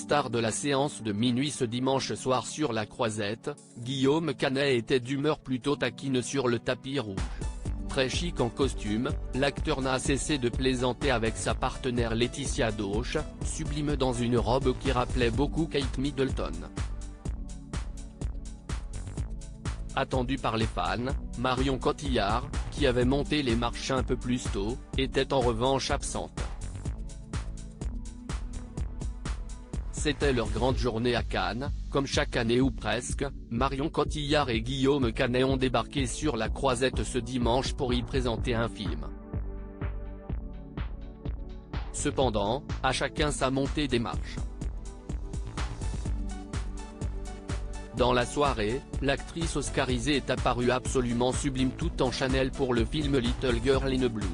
star de la séance de minuit ce dimanche soir sur la Croisette, Guillaume Canet était d'humeur plutôt taquine sur le tapis rouge. Très chic en costume, l'acteur n'a cessé de plaisanter avec sa partenaire Laetitia Doche, sublime dans une robe qui rappelait beaucoup Kate Middleton. Attendue par les fans, Marion Cotillard, qui avait monté les marches un peu plus tôt, était en revanche absente. C'était leur grande journée à Cannes, comme chaque année ou presque, Marion Cotillard et Guillaume Canet ont débarqué sur la Croisette ce dimanche pour y présenter un film. Cependant, à chacun sa montée des marches. Dans la soirée, l'actrice oscarisée est apparue absolument sublime tout en Chanel pour le film Little Girl in Blue.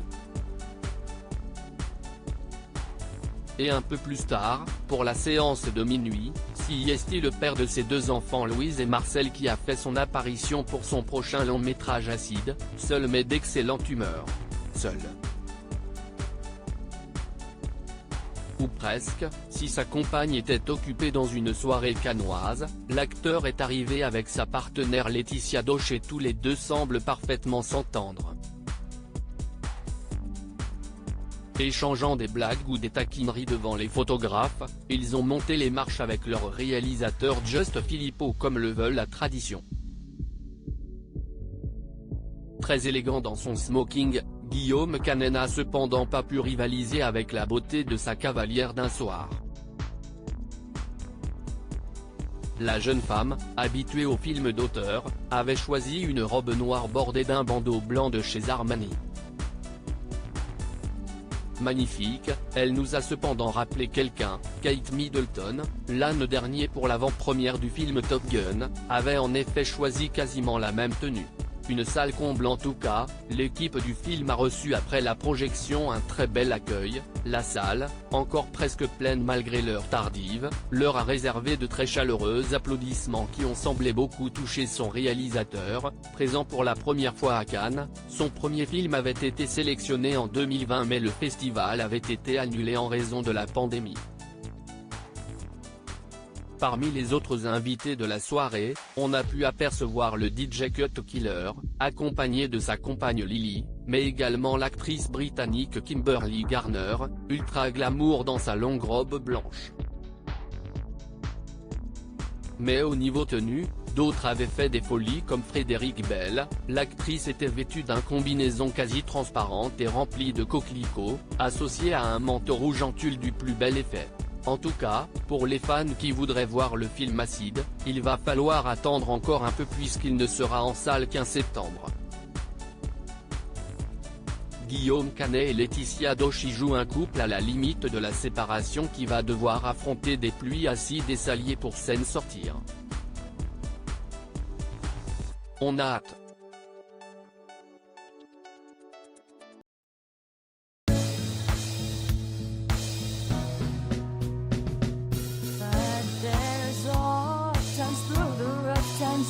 Et un peu plus tard, pour la séance de minuit, c'est le père de ses deux enfants Louise et Marcel qui a fait son apparition pour son prochain long-métrage Acide, seul mais d'excellente humeur. Seul. Ou presque, si sa compagne était occupée dans une soirée cannoise, l'acteur est arrivé avec sa partenaire Laetitia Doche et tous les deux semblent parfaitement s'entendre. Échangeant des blagues ou des taquineries devant les photographes, ils ont monté les marches avec leur réalisateur Just Filippo comme le veut la tradition. Très élégant dans son smoking, Guillaume Canet n'a cependant pas pu rivaliser avec la beauté de sa cavalière d'un soir. La jeune femme, habituée aux films d'auteur, avait choisi une robe noire bordée d'un bandeau blanc de chez Armani. Magnifique, elle nous a cependant rappelé quelqu'un, Kate Middleton, l'an dernier pour l'avant-première du film Top Gun, avait en effet choisi quasiment la même tenue. Une salle comble en tout cas, l'équipe du film a reçu après la projection un très bel accueil, la salle, encore presque pleine malgré l'heure tardive, leur a réservé de très chaleureux applaudissements qui ont semblé beaucoup toucher son réalisateur, présent pour la première fois à Cannes. Son premier film avait été sélectionné en 2020 mais le festival avait été annulé en raison de la pandémie. Parmi les autres invités de la soirée, on a pu apercevoir le DJ Cut Killer, accompagné de sa compagne Lily, mais également l'actrice britannique Kimberly Garner, ultra glamour dans sa longue robe blanche. Mais au niveau tenue, d'autres avaient fait des folies comme Frédéric Bell, l'actrice était vêtue d'un combinaison quasi transparente et remplie de coquelicots, associé à un manteau rouge en tulle du plus bel effet. En tout cas, pour les fans qui voudraient voir le film Acide, il va falloir attendre encore un peu puisqu'il ne sera en salle qu'en septembre. Guillaume Canet et Laetitia Doche y jouent un couple à la limite de la séparation qui va devoir affronter des pluies acides et salées pour s'en sortir. On a hâte.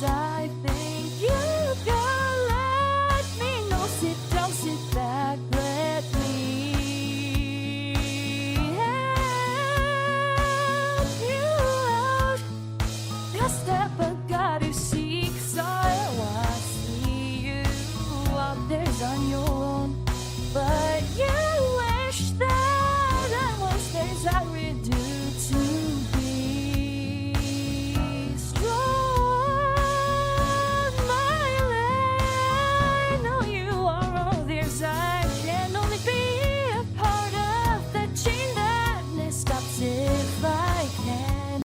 I think you can let me know. Sit down, sit back, let me help you out. The step I gotta seek, so I see you out there's on your